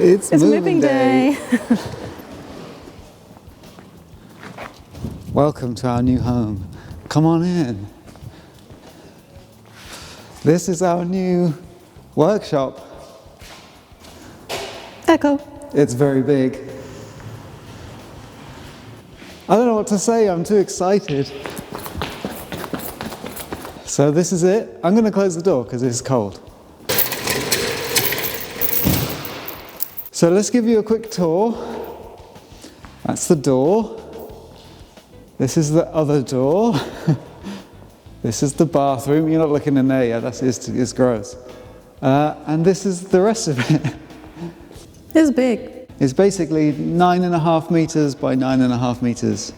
It's moving day. Welcome to our new home. Come on in. This is our new workshop. Echo. It's very big. I don't know what to say, I'm too excited. So this is it. I'm going to close the door because it's cold. So let's give you a quick tour. That's the door. This is the other door. This is the bathroom. You're not looking in there yet, it's gross. And this is the rest of it. It's big. It's basically 9.5 meters by 9.5 meters.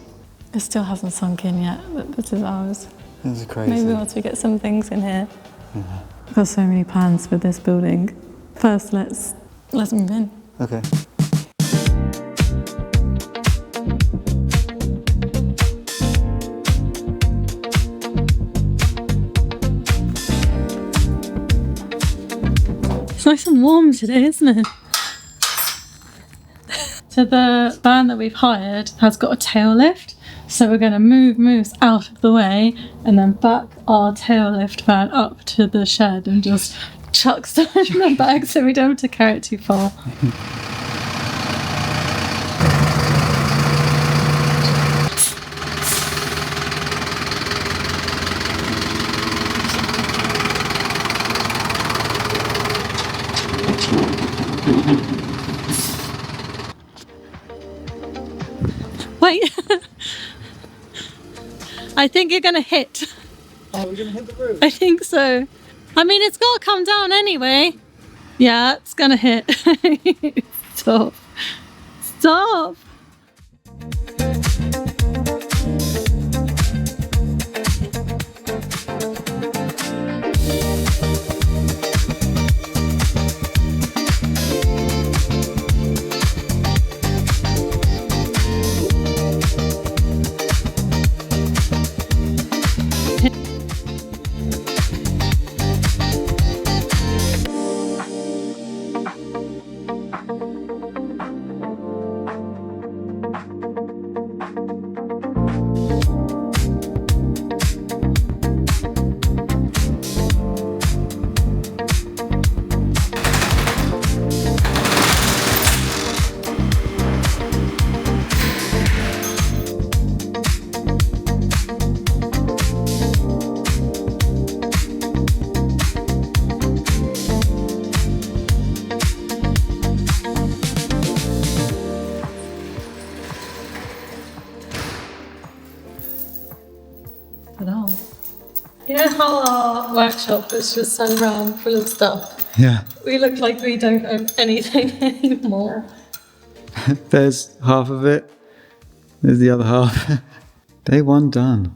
It still hasn't sunk in yet, but this is ours. This is crazy. Maybe once we get some things in here. Yeah. I've got so many plans for this building. First, let's move in. Okay. It's nice and warm today, isn't it? So the van that we've hired has got a tail lift, so we're going to move Moose out of the way and then back our tail lift van up to the shed and just chuck stuff in the bag so we don't have to carry it too far. Wait, I think you're gonna hit. Oh, we're gonna hit the roof? I think so. I mean, it's gotta come down anyway. Yeah, it's gonna hit. Stop. Stop. You know how our workshop is just so round full of stuff? Yeah. We look like we don't own anything anymore. There's half of it. There's the other half. Day one done.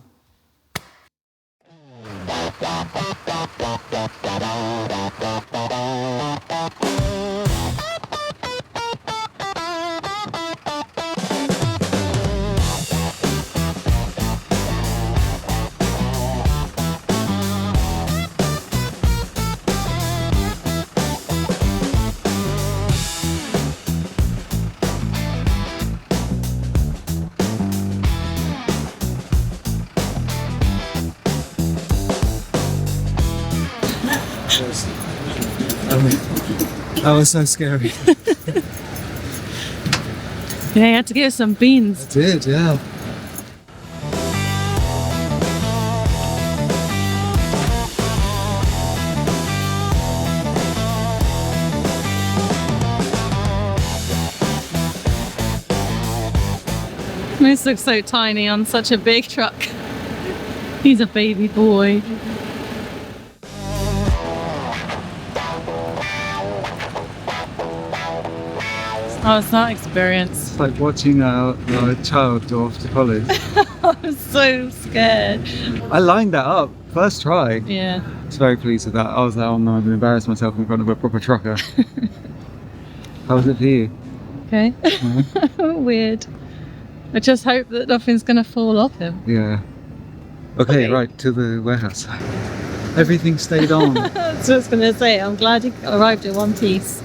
That was so scary. Yeah, you had to give us some beans. I did, yeah. Moose looks so tiny on such a big truck. He's a baby boy. How was that experience? It's like watching a child go off to college. I was so scared. I lined that up, first try. Yeah. I was very pleased with that. I was like, oh no, I'm going to embarrass myself in front of a proper trucker. How was it for you? Okay. Weird. I just hope that nothing's going to fall off him. Yeah. Okay, right, to the warehouse. Everything stayed on. That's what I was going to say. I'm glad he arrived in one piece.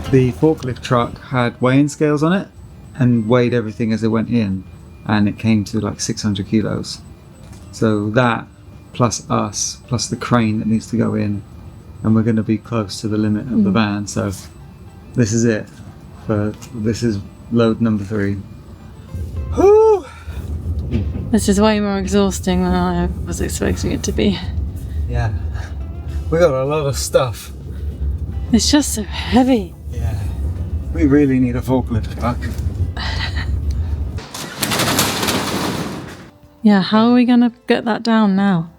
The forklift truck had weighing scales on it and weighed everything as it went in, and it came to like 600 kilos. So that plus us plus the crane that needs to go in, and we're going to be close to the limit of the van. So this is it. This is load number 3. Whew. This is way more exhausting than I was expecting it to be. Yeah, we got a lot of stuff. It's just so heavy. Yeah, we really need a forklift truck. Yeah, how are we gonna get that down now?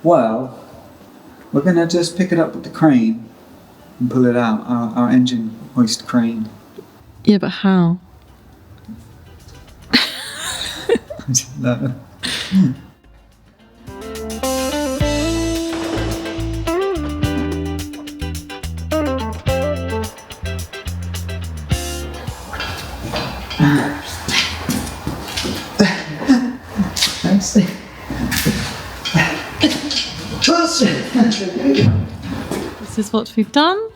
Well, we're gonna just pick it up with the crane and pull it out, our engine hoist crane. Yeah, but how? I don't know. This is what we've done.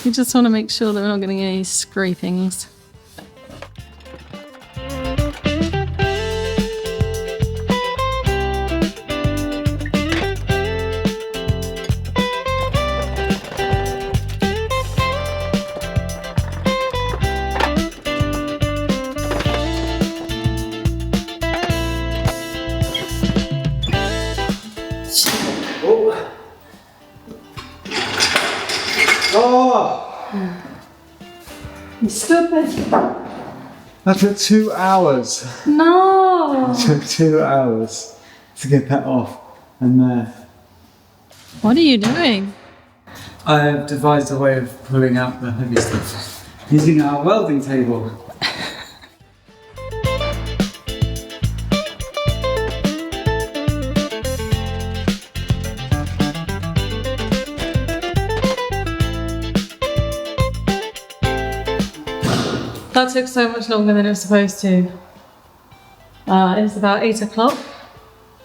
We just want to make sure that we're not getting any scrapings. Oh! You stupid! That took 2 hours. No! It took 2 hours to get that off and there. What are you doing? I have devised a way of pulling out the heavy stuff using our welding table. That took so much longer than it was supposed to. It's about 8 o'clock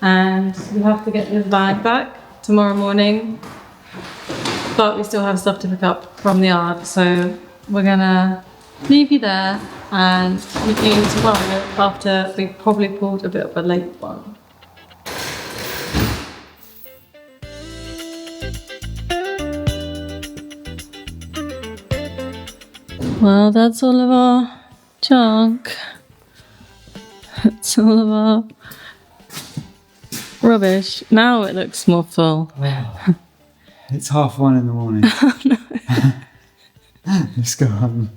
and we have to get this bag back tomorrow morning, but we still have stuff to pick up from the yard, so we're gonna leave you there and meet you tomorrow after we probably pulled a bit of a late one. Well, that's all of our junk. That's all of our rubbish. Now it looks more full. Oh, it's 1:30 in the morning. Oh, no. Let's go home.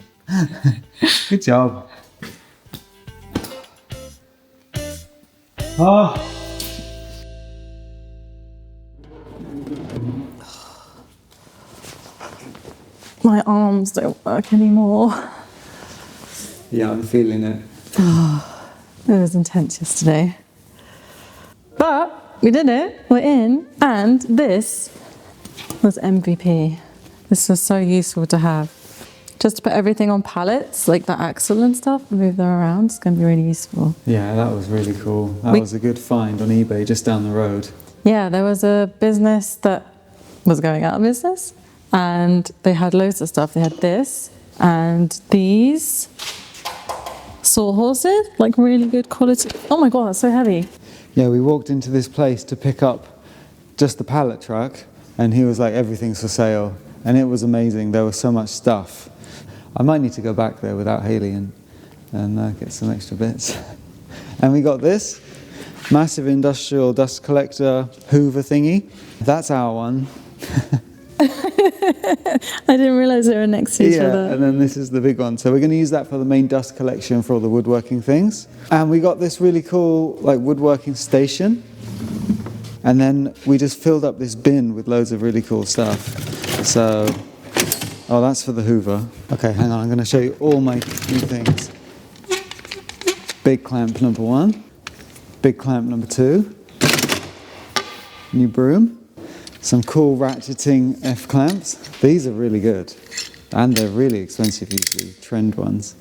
Good job. Oh. My arms don't work anymore. Yeah, I'm feeling it. It was intense yesterday. But we did it, we're in, and this was MVP. This was so useful to have. Just to put everything on pallets, like the axle and stuff, move them around, it's going to be really useful. Yeah, that was really cool. That was a good find on eBay just down the road. Yeah, there was a business that was going out of business and they had loads of stuff. They had this and these sawhorses, like really good quality. Oh my God, that's so heavy. Yeah, we walked into this place to pick up just the pallet truck and he was like, everything's for sale. And it was amazing. There was so much stuff. I might need to go back there without Haley and get some extra bits. And we got this massive industrial dust collector Hoover thingy. That's our one. I didn't realise they were next to each other. Yeah, and then this is the big one. So we're going to use that for the main dust collection for all the woodworking things. And we got this really cool like woodworking station. And then we just filled up this bin with loads of really cool stuff. So, oh, that's for the Hoover. Okay, hang on, I'm going to show you all my new things. Big clamp number 1. Big clamp number 2. New broom. Some cool ratcheting F clamps. These are really good. And they're really expensive usually, trend ones.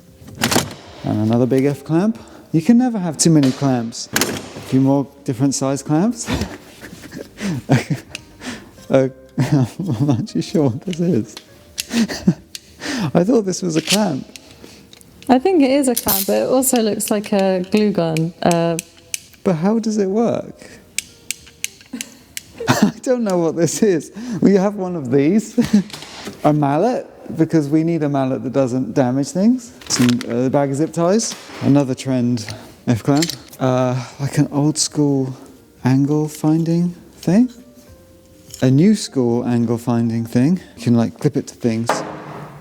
And another big F clamp. You can never have too many clamps. A few more different size clamps. I'm not too sure what this is. I thought this was a clamp. I think it is a clamp, but it also looks like a glue gun. But how does it work? I don't know what this is. We have one of these. A mallet, because we need a mallet that doesn't damage things. Some bag of zip ties. Another trend F-clamp. Like an old school angle finding thing. A new school angle finding thing. You can like clip it to things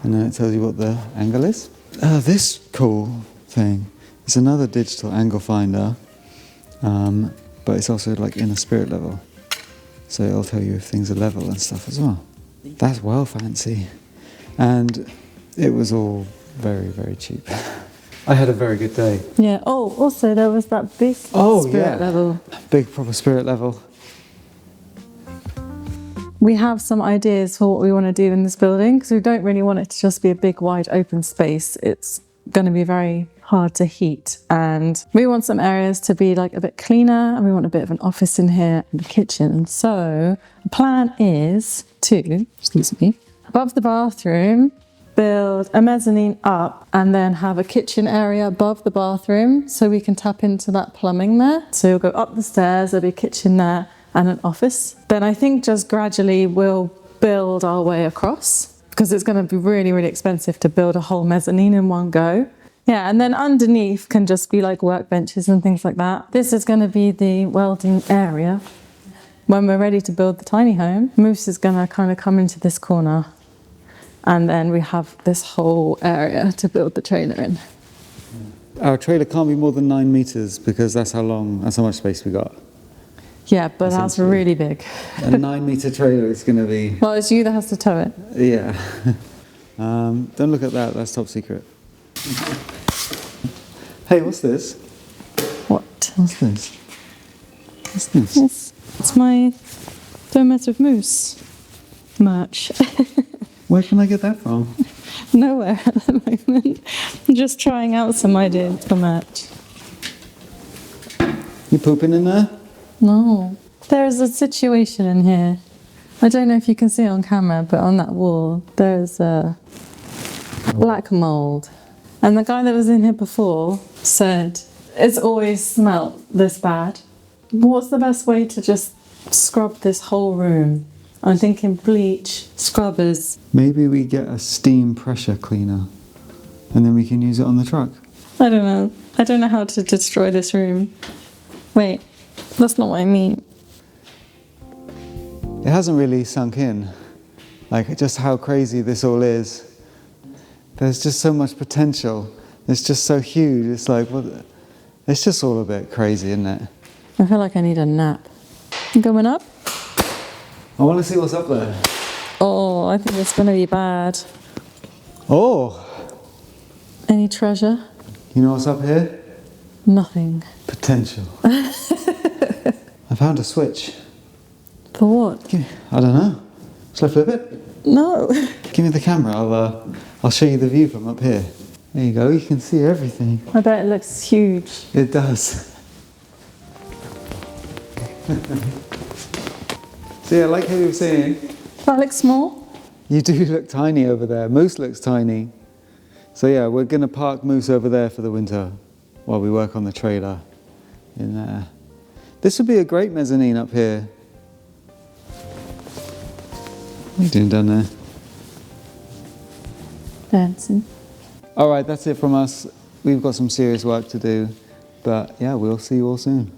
and then it tells you what the angle is. This cool thing is another digital angle finder, but it's also like in a spirit level. So it'll tell you if things are level and stuff as well. That's well fancy. And it was all very, very cheap. I had a very good day. Yeah, oh, also there was that big spirit level. Big proper spirit level. We have some ideas for what we want to do in this building because we don't really want it to just be a big wide open space. It's going to be very hard to heat, and we want some areas to be like a bit cleaner, and we want a bit of an office in here and a kitchen. So the plan is to, above the bathroom, build a mezzanine up and then have a kitchen area above the bathroom so we can tap into that plumbing there. So you'll go up the stairs, there'll be a kitchen there and an office. Then I think just gradually we'll build our way across because it's going to be really, really expensive to build a whole mezzanine in one go. Yeah, and then underneath can just be like workbenches and things like that. This is going to be the welding area. When we're ready to build the tiny home, Moose is going to kind of come into this corner and then we have this whole area to build the trailer in. Our trailer can't be more than 9 meters because that's how much space we got. Yeah, but that's really big. A 9 meter trailer is going to be... Well, it's you that has to tow it. Yeah. Don't look at that, that's top secret. Hey, what's this? What? What's this? What's this? It's my Don't Mess With Moose merch. Where can I get that from? Nowhere at the moment. I'm just trying out some ideas for merch. You pooping in there? No. There's a situation in here. I don't know if you can see it on camera, but on that wall there's a black mould. And the guy that was in here before said, it's always smelt this bad. What's the best way to just scrub this whole room? I'm thinking bleach, scrubbers. Maybe we get a steam pressure cleaner and then we can use it on the truck. I don't know. I don't know how to destroy this room. Wait, that's not what I mean. It hasn't really sunk in, like just how crazy this all is. There's just so much potential. It's just so huge. It's like, well, it's just all a bit crazy, isn't it? I feel like I need a nap. You going up? I want to see what's up there. Oh, I think it's going to be bad. Oh! Any treasure? You know what's up here? Nothing. Potential. I found a switch. For what? I don't know. Shall I flip it? No. Give me the camera. I'll show you the view from up here. There you go. You can see everything. I bet it looks huge. It does. So yeah, like how you were saying, That looks small. you do look tiny over there. Moose looks tiny. So yeah, we're going to park Moose over there for the winter while we work on the trailer in there. This would be a great mezzanine up here. What are you doing down there? Dancing. All right, that's it from us. We've got some serious work to do, but yeah, we'll see you all soon.